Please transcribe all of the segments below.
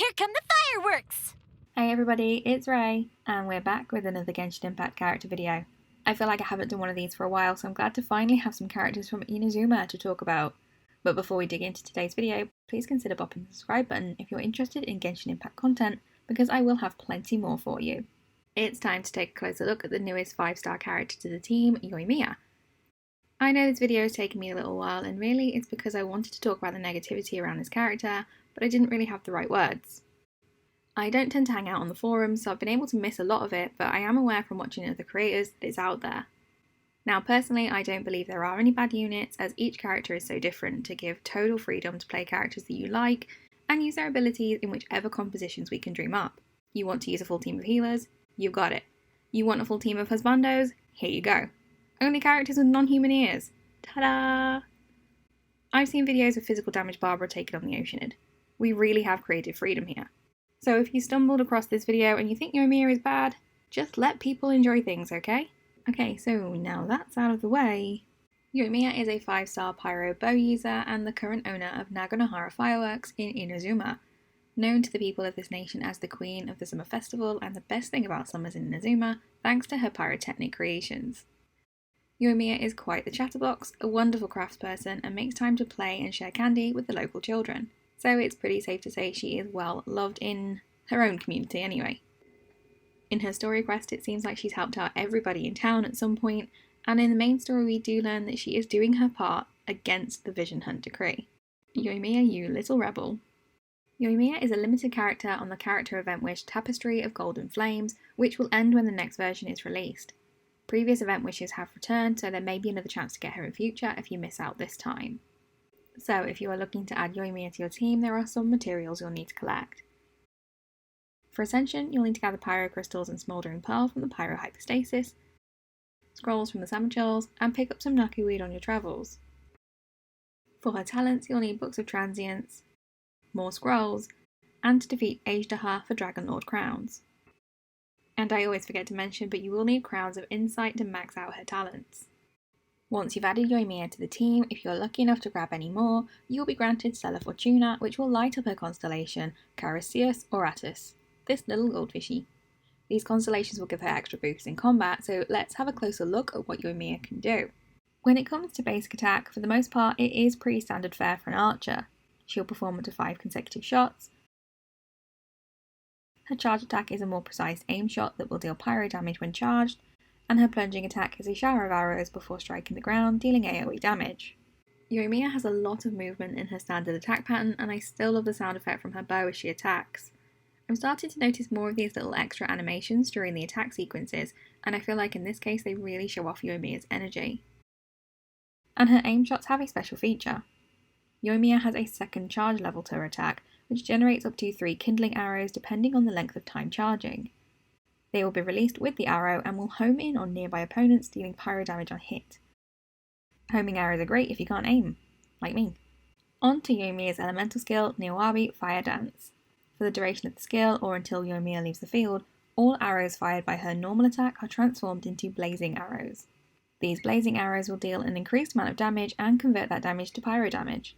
Here come the fireworks! Hey everybody, it's Ray, and we're back with another Genshin Impact character video. I feel like I haven't done one of these for a while, so I'm glad to finally have some characters from Inazuma to talk about. But before we dig into today's video, please consider popping the subscribe button if you're interested in Genshin Impact content, because I will have plenty more for you. It's time to take a closer look at the newest 5-star character to the team, Yoimiya. I know this video has taken me a little while, and really it's because I wanted to talk about the negativity around this character, but I didn't really have the right words. I don't tend to hang out on the forums, so I've been able to miss a lot of it, but I am aware from watching other creators that it's out there. Now personally, I don't believe there are any bad units, as each character is so different, to give total freedom to play characters that you like, and use their abilities in whichever compositions we can dream up. You want to use a full team of healers? You've got it. You want a full team of husbandos? Here you go. Only characters with non-human ears. Ta-da! I've seen videos of physical damage Barbara taking on the Oceanid. We really have creative freedom here. So if you stumbled across this video and you think Yoimiya is bad, just let people enjoy things, okay? Okay, so now that's out of the way. Yoimiya is a 5-star pyro bow user and the current owner of Naganohara Fireworks in Inazuma, known to the people of this nation as the Queen of the Summer Festival and the best thing about summers in Inazuma, thanks to her pyrotechnic creations. Yoimiya is quite the chatterbox, a wonderful craftsperson, and makes time to play and share candy with the local children. So it's pretty safe to say she is well loved in her own community anyway. In her story quest, it seems like she's helped out everybody in town at some point, and in the main story we do learn that she is doing her part against the Vision Hunt decree. Yoimiya, you little rebel. Yoimiya is a limited character on the character event wish Tapestry of Golden Flames, which will end when the next version is released. Previous event wishes have returned, so there may be another chance to get her in future if you miss out this time. So if you are looking to add Yoimiya to your team, there are some materials you'll need to collect. For Ascension, you'll need to gather Pyro Crystals and Smouldering Pearl from the Pyro Hypostasis, Scrolls from the Samochels, and pick up some Nakuweed on your travels. For her talents, you'll need Books of Transience, more Scrolls, and to defeat Ajdaha for Dragon Lord crowns. And I always forget to mention, but you will need crowns of Insight to max out her talents. Once you've added Yoimiya to the team, if you're lucky enough to grab any more, you'll be granted Stella Fortuna, which will light up her constellation, Carisius Auratus, this little goldfishy. These constellations will give her extra boosts in combat, so let's have a closer look at what Yoimiya can do. When it comes to basic attack, for the most part it is pretty standard fare for an archer. She'll perform up to 5 consecutive shots. Her charge attack is a more precise aim shot that will deal pyro damage when charged, and her plunging attack is a shower of arrows before striking the ground, dealing AoE damage. Yoimiya has a lot of movement in her standard attack pattern, and I still love the sound effect from her bow as she attacks. I'm starting to notice more of these little extra animations during the attack sequences, and I feel like in this case they really show off Yoimiya's energy. And her aim shots have a special feature. Yoimiya has a second charge level to her attack, which generates up to 3 kindling arrows depending on the length of time charging. They will be released with the arrow and will home in on nearby opponents, dealing pyro damage on hit. Homing arrows are great if you can't aim, like me. On to Yoimiya's elemental skill, Niwabi Fire Dance. For the duration of the skill, or until Yoimiya leaves the field, all arrows fired by her normal attack are transformed into blazing arrows. These blazing arrows will deal an increased amount of damage and convert that damage to pyro damage.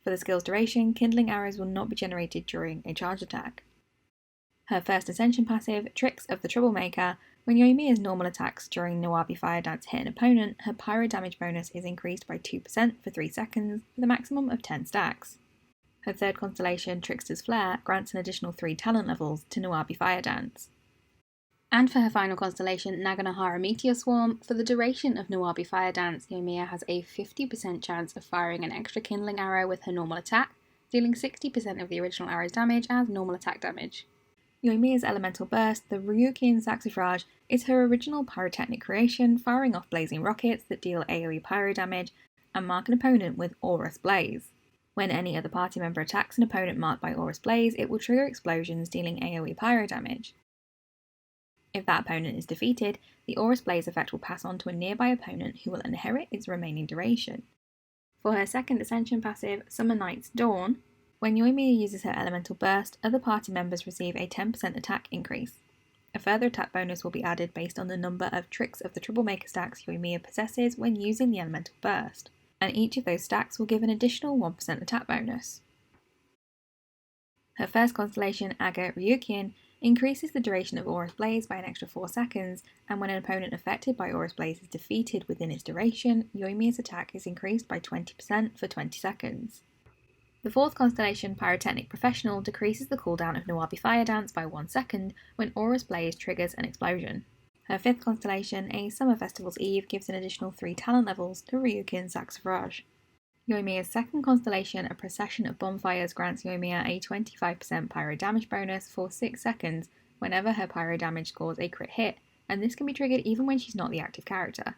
For the skill's duration, kindling arrows will not be generated during a charge attack. Her first Ascension passive, Tricks of the Troublemaker, when Yoimiya's normal attacks during Niwabi Fire Dance hit an opponent, her pyro damage bonus is increased by 2% for 3 seconds, with a maximum of 10 stacks. Her third constellation, Trickster's Flare, grants an additional 3 talent levels to Niwabi Fire Dance. And for her final constellation, Naganohara Meteor Swarm, for the duration of Niwabi Fire Dance, Yoimiya has a 50% chance of firing an extra kindling arrow with her normal attack, dealing 60% of the original arrow's damage as normal attack damage. Yoimiya's elemental burst, the Ryukin Saxifrage, is her original pyrotechnic creation, firing off blazing rockets that deal AoE pyro damage and mark an opponent with Aurous Blaze. When any other party member attacks an opponent marked by Aurous Blaze, it will trigger explosions dealing AoE pyro damage. If that opponent is defeated, the Aurous Blaze effect will pass on to a nearby opponent who will inherit its remaining duration. For her second Ascension passive, Summer Night's Dawn, when Yoimiya uses her elemental burst, other party members receive a 10% attack increase. A further attack bonus will be added based on the number of Tricks of the Troublemaker stacks Yoimiya possesses when using the elemental burst, and each of those stacks will give an additional 1% attack bonus. Her first constellation, Aga Ryukin, increases the duration of Aura's Blaze by an extra 4 seconds, and when an opponent affected by Aura's Blaze is defeated within its duration, Yoimiya's attack is increased by 20% for 20 seconds. The fourth constellation, Pyrotechnic Professional, decreases the cooldown of Nawabi Fire Dance by 1 second when Aura's Blaze triggers an explosion. Her fifth constellation, A Summer Festival's Eve, gives an additional 3 talent levels to Ryukin's Saxifrage. Yoimiya's second constellation, A Procession of Bonfires, grants Yoimiya a 25% pyro damage bonus for 6 seconds whenever her pyro damage scores a crit hit, and this can be triggered even when she's not the active character.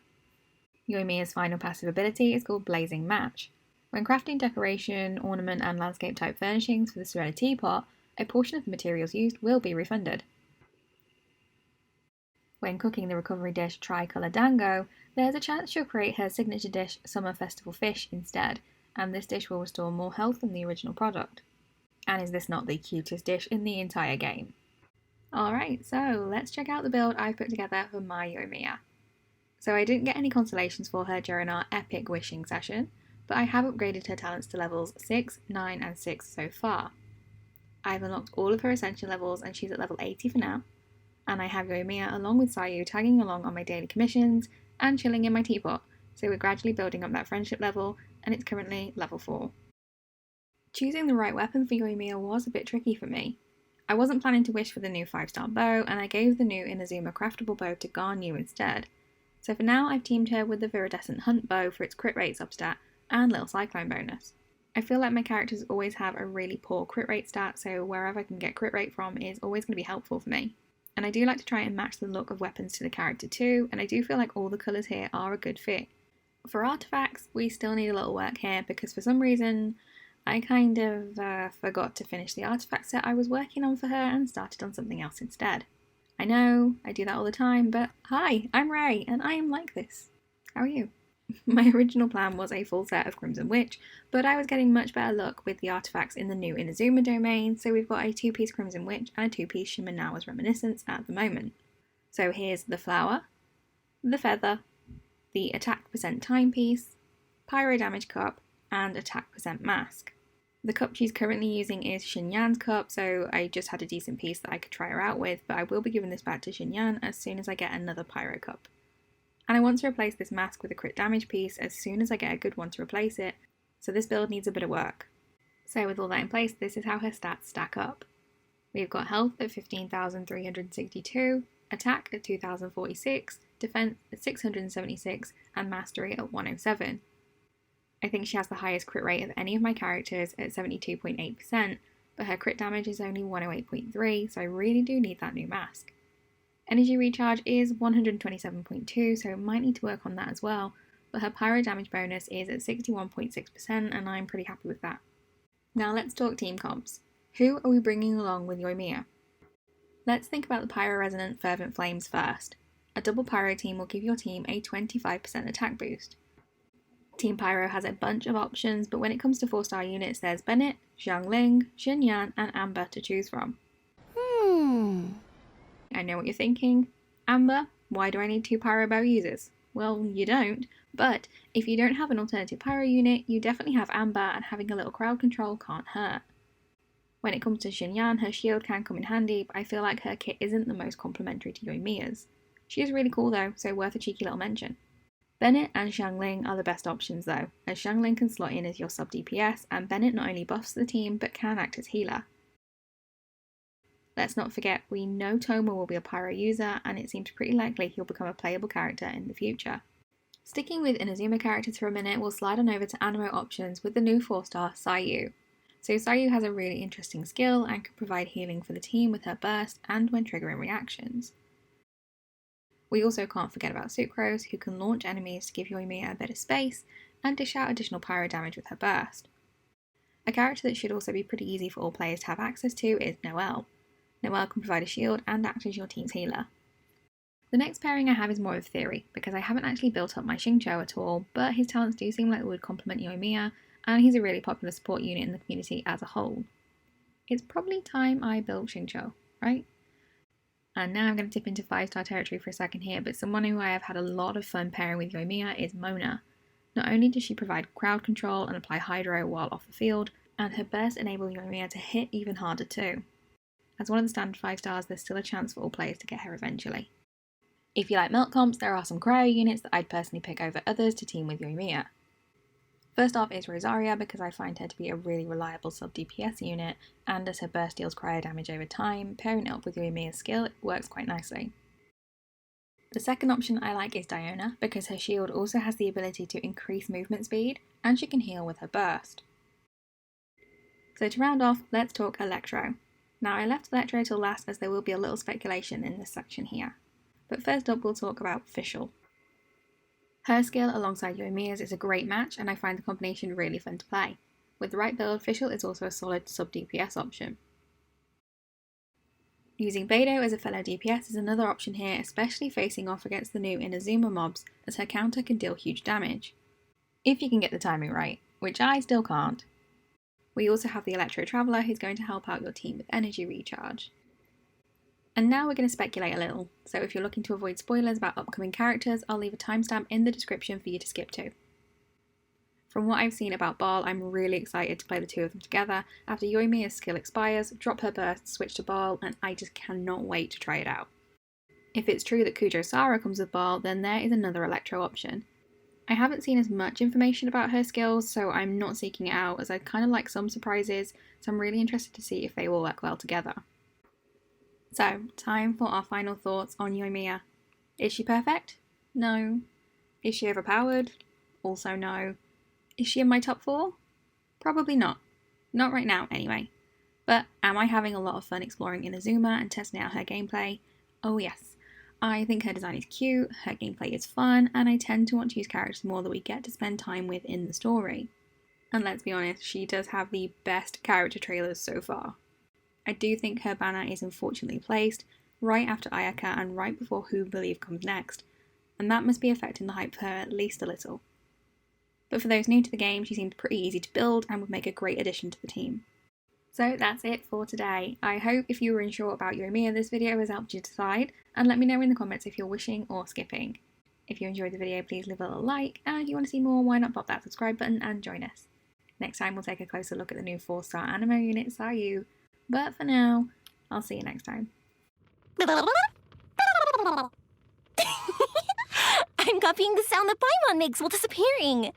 Yoimiya's final passive ability is called Blazing Match. When crafting decoration, ornament, and landscape type furnishings for the Serenity Pot, a portion of the materials used will be refunded. When cooking the recovery dish Tricolour Dango, there's a chance she'll create her signature dish Summer Festival Fish instead, and this dish will restore more health than the original product. And is this not the cutest dish in the entire game? Alright, so let's check out the build I've put together for my Yoimiya. So I didn't get any constellations for her during our epic wishing session, but I have upgraded her talents to levels 6, 9 and 6 so far. I've unlocked all of her ascension levels and she's at level 80 for now, and I have Yoimiya along with Sayu tagging along on my daily commissions and chilling in my teapot, so we're gradually building up that friendship level, and it's currently level 4. Choosing the right weapon for Yoimiya was a bit tricky for me. I wasn't planning to wish for the new 5-star bow, and I gave the new Inazuma craftable bow to Garnu instead. So for now I've teamed her with the Viridescent Hunt bow for its crit rate substat and little cyclone bonus. I feel like my characters always have a really poor crit rate stat, so wherever I can get crit rate from is always going to be helpful for me. And I do like to try and match the look of weapons to the character too, and I do feel like all the colours here are a good fit. For artefacts, we still need a little work here because for some reason I kind of forgot to finish the artifact set I was working on for her and started on something else instead. I know, I do that all the time, but hi, I'm Ray, and I am like this. How are you? My original plan was a full set of Crimson Witch, but I was getting much better luck with the artifacts in the new Inazuma domain, so we've got a 2-piece Crimson Witch and a 2-piece Shimenawa's Reminiscence at the moment. So here's the flower, the feather, the attack percent timepiece, pyro damage cup, and attack percent mask. The cup she's currently using is Xinyan's cup, so I just had a decent piece that I could try her out with, but I will be giving this back to Xinyan as soon as I get another pyro cup. And I want to replace this mask with a crit damage piece as soon as I get a good one to replace it, so this build needs a bit of work. So with all that in place, this is how her stats stack up. We've got health at 15,362, attack at 2,046, defense at 676, and mastery at 107. I think she has the highest crit rate of any of my characters at 72.8%, but her crit damage is only 108.3, so I really do need that new mask. Energy recharge is 127.2, so might need to work on that as well, but her pyro damage bonus is at 61.6% and I'm pretty happy with that. Now let's talk team comps. Who are we bringing along with Yoimiya? Let's think about the Pyro Resonant Fervent Flames first. A double Pyro team will give your team a 25% attack boost. Team Pyro has a bunch of options, but when it comes to 4-star units there's Bennett, Xiangling, Xinyan and Amber to choose from. I know what you're thinking. Amber, why do I need 2 Pyro Bow users? Well, you don't, but if you don't have an alternative Pyro unit, you definitely have Amber, and having a little crowd control can't hurt. When it comes to Xinyan, her shield can come in handy, but I feel like her kit isn't the most complementary to Yoimiya's. She is really cool though, so worth a cheeky little mention. Bennett and Xiangling are the best options though, as Xiangling can slot in as your sub DPS, and Bennett not only buffs the team, but can act as healer. Let's not forget, we know Toma will be a Pyro user, and it seems pretty likely he'll become a playable character in the future. Sticking with Inazuma characters for a minute, we'll slide on over to Animo options with the new 4-star Sayu. So Sayu has a really interesting skill and can provide healing for the team with her burst and when triggering reactions. We also can't forget about Sucrose, who can launch enemies to give Yoimiya a bit of space and dish out additional pyro damage with her burst. A character that should also be pretty easy for all players to have access to is Noelle. Noelle can provide a shield and act as your team's healer. The next pairing I have is more of theory, because I haven't actually built up my Xingqiu at all, but his talents do seem like they would complement Yoimiya, and he's a really popular support unit in the community as a whole. It's probably time I built Xingqiu, right? And now I'm going to tip into 5-star territory for a second here, but someone who I have had a lot of fun pairing with Yoimiya is Mona. Not only does she provide crowd control and apply Hydro while off the field, and her burst enables Yoimiya to hit even harder too. As one of the standard 5 stars, there's still a chance for all players to get her eventually. If you like milk comps, there are some cryo units that I'd personally pick over others to team with Yoimiya. First off is Rosaria, because I find her to be a really reliable sub-DPS unit, and as her burst deals cryo damage over time, pairing it up with Yoimiya's skill works quite nicely. The second option I like is Diona, because her shield also has the ability to increase movement speed, and she can heal with her burst. So to round off, let's talk Electro. Now I left Electro till last as there will be a little speculation in this section here. But first up we'll talk about Fischl. Her skill alongside Yoimiya's is a great match, and I find the combination really fun to play. With the right build, Fischl is also a solid sub-DPS option. Using Beidou as a fellow DPS is another option here, especially facing off against the new Inazuma mobs, as her counter can deal huge damage. If you can get the timing right, which I still can't. We also have the Electro Traveller, who's going to help out your team with energy recharge. And now we're going to speculate a little, so if you're looking to avoid spoilers about upcoming characters, I'll leave a timestamp in the description for you to skip to. From what I've seen about Ball, I'm really excited to play the two of them together. After Yoimiya's skill expires, drop her burst, switch to Ball, and I just cannot wait to try it out. If it's true that Kujo-Sara comes with Ball, then there is another Electro option. I haven't seen as much information about her skills, so I'm not seeking it out, as I kind of like some surprises, so I'm really interested to see if they will work well together. So, time for our final thoughts on Yoimiya. Is she perfect? No. Is she overpowered? Also no. Is she in my top 4? Probably not. Not right now, anyway. But am I having a lot of fun exploring Inazuma and testing out her gameplay? Oh yes. I think her design is cute, her gameplay is fun, and I tend to want to use characters more that we get to spend time with in the story. And let's be honest, she does have the best character trailers so far. I do think her banner is unfortunately placed right after Ayaka and right before Who Believe comes next, and that must be affecting the hype for her at least a little. But for those new to the game, she seems pretty easy to build and would make a great addition to the team. So that's it for today. I hope if you were unsure about Yoimiya, this video has helped you decide, and let me know in the comments if you're wishing or skipping. If you enjoyed the video, please leave a little like, and if you want to see more, why not pop that subscribe button and join us. Next time we'll take a closer look at the new 4-star anime unit, Sayu. But for now, I'll see you next time. I'm copying the sound that Paimon makes while disappearing.